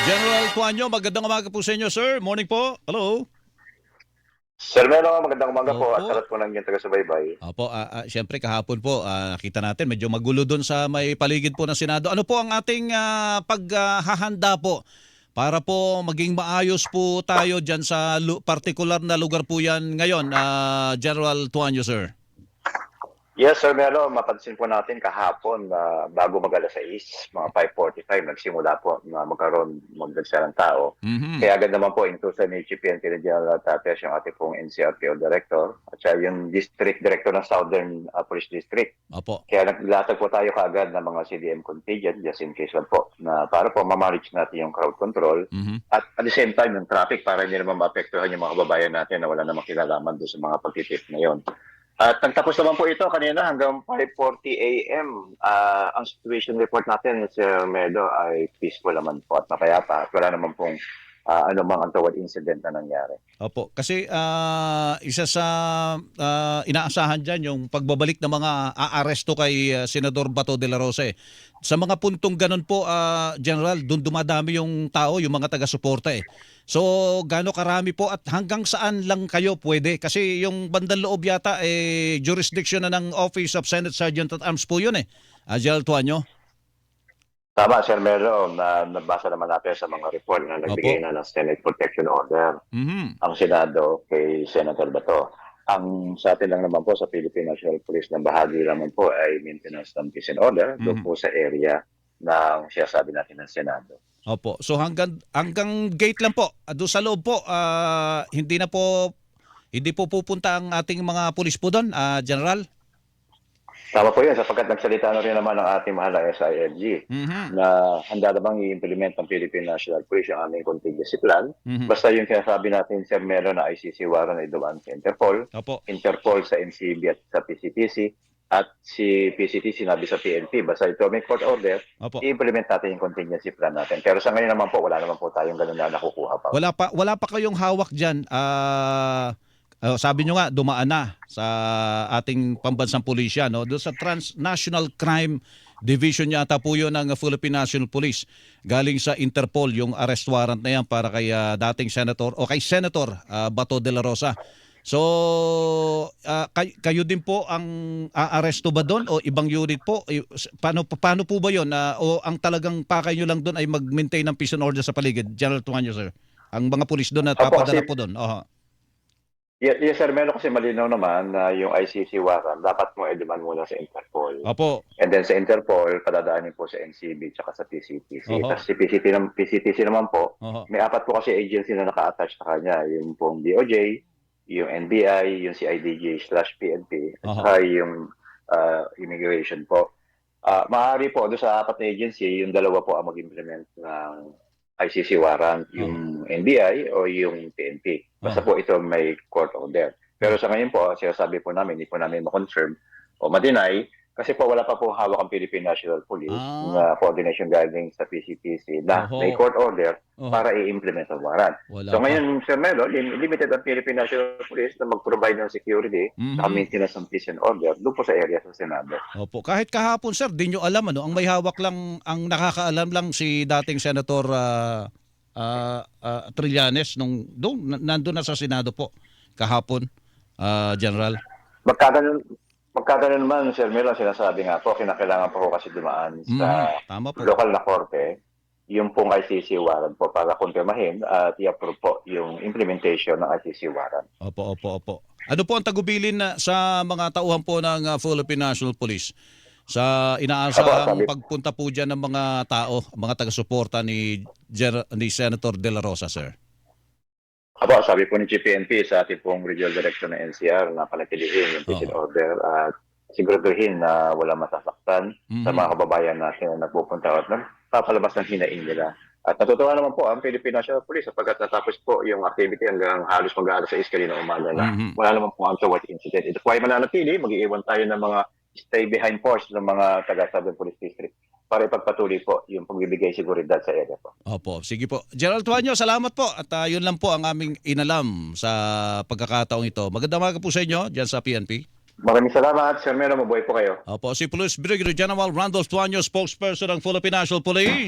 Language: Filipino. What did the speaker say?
General Tuanyo, magandang umaga po sa inyo, sir. Morning po. Hello. Sir Melo, magandang umaga po at Opo. salat po ng inyong taga-subaybay. Opo, siyempre kahapon po, nakita natin medyo magulo doon sa may paligid po ng Senado. Ano po ang ating paghahanda po para po maging maayos po tayo dyan sa particular na lugar po yan ngayon, General Tuanyo, sir? Yes, Sir Melo, mapansin po natin kahapon na bago mag-alas 6, mga 5:45, nagsimula po na magkaroon magdagsa ng tao. Mhm. Kaya agad naman po intusan ni GPNP na General Tapia, yung ating pong NCRPO Director, at siya yung District Director ng Southern Police District. Opo. Kaya naglatag po tayo kaagad ng mga CDM contingent, just in case lang po, na para po ma-manage natin yung crowd control. Mhm. At the same time, yung traffic para hindi naman maapektuhan yung mga kababayan natin na wala namang kinalaman doon sa mga pagtitip na yun. At nagtapos naman po ito kanina hanggang 5:40 a.m. Ang situation report natin, Sir Medo, ay peaceful naman po at mapayapa. At wala naman pong anumang untoward incident na nangyari. Opo, kasi isa sa inaasahan dyan yung pagbabalik ng mga aaresto kay Senador Bato de la Rosa. Sa mga puntong ganun po, General, doon dumadami yung tao, yung mga taga-suporta eh. So, gaano karami po at hanggang saan lang kayo pwede? Kasi yung bandang loob yata, jurisdiction na ng Office of Senate Sergeant at Arms po yun eh. General Tuanyo? Tama, Sir Melo, na nabasa naman natin sa mga report na nagbigay Opo. na ng Senate Protection Order Mhm. ang Senado kay Senator Bato. Ang sa atin lang naman po sa Philippine National Police na bahagi naman po ay maintenance ng peace and order doon po sa area ng sinasabi natin ng Senado. Opo. So hanggang gate lang po. Doon sa loob po, hindi po pupunta ang ating mga pulis po doon, General. Tama po yun, sapagkat nagsalita na rin naman ang ating mahal na SILG Mhm. na handa namang i-implement ng Philippine National Police ang aming contingency plan. Mhm. Basta yung sinasabi natin, Sir, meron na ICC warrant ay dumaan sa Interpol, Opo. Interpol sa NCB at sa PCTC, at si PCTC sinabi sa PNP, basta ito may court order, Opo. i-implement natin yung contingency plan natin. Pero sa ngayon naman po, wala naman po tayong ganun na nakukuha pa. Wala pa kayong hawak diyan. Sabi nyo nga dumaan na sa ating pambansang pulisya, no? Doon sa Transnational Crime Division yata po 'yon ng Philippine National Police. Galing sa Interpol yung arrest warrant na yan para kay dating senator o kay Senator Bato de la Rosa. So, kayo din po ang aaresto ba doon o ibang unit po? Paano po ba 'yon? O ang talagang pakay nyo lang doon ay mag-maintain ng peace and order sa paligid? General Tuanyo, sir. Ang mga pulis doon at Opo, papadala kasi po doon. Oho. yes, sir, meron kasi malinaw naman na yung ICC warrant, dapat mo i-demand muna sa Interpol. Opo. And then sa Interpol, padadaanin po sa NCB tsaka sa PCTC. Oho. Tapos si PCTC naman po, Oho. may 4 po kasi agency na naka-attach sa kanya. Yung pong DOJ, yung NBI, yung CIDJ/PNP, at Oho. saka yung immigration po. Maaari po, doon sa 4 na agency, yung 2 po ang mag-implement ng ICC warrant, yung NBI o yung PNP. Basta po ito may court order. Pero sa ngayon po, sinasabi po namin, hindi po namin ma-confirm o ma-deny kasi po wala pa po hawak ang Philippine National Police na coordination galing sa PCTC na Oho. may court order Oho. para i-implement ang warrant. Wala So pa. ngayon, Sir Melo, limited ang Philippine National Police na mag-provide ng security sa Mhm. maintenance ng peace and order doon po sa area sa Senado. Opo. Kahit kahapon, sir, di nyo alam, ano? Ang may hawak lang, ang nakakaalam lang si dating Senator Trillanes nandun na sa Senado po kahapon, General. Magkaganon naman, Sir Melo, sinasabi nga po, kinakailangan po kasi dumaan sa Tama po. lokal na korte, yung pong ICC warrant po para kumpirmahin at i-approve po yung implementation ng ICC warrant. Opo. Ano po ang tagubilin na sa mga tauhan po ng Philippine National Police sa inaasahang pagpunta po dyan ng mga tao, mga taga-suporta ni Senator De La Rosa, sir? Sabi po ni GPNP sa ating pong regional director ng NCR na panatilihin yung peace and order at siguraduhin na wala masasaktan sa mga kababayan natin na nagpupunta at papalabas ng hinaing nila. At natutuwa naman po ang Philippine National Police sapagkat natapos po yung activity hanggang halos mag-aalas 6 kanina umaga na wala naman po ang untoward incident. Ito po ay mananatili, mag-iiwan tayo ng mga stay behind force ng mga taga-Southern Police District para ipagpatuloy po yung pagbibigay seguridad sa area po. Opo, sige po. General Tuanyo, salamat po. At yun lang po ang aming inalam sa pagkakataong ito. Magandang umaga po sa inyo dyan sa PNP. Maraming salamat, Sir Melo. Mabuhay po kayo. Opo, si Police Brigadier General Randolph Tuanyo, spokesperson ng Philippine National Police.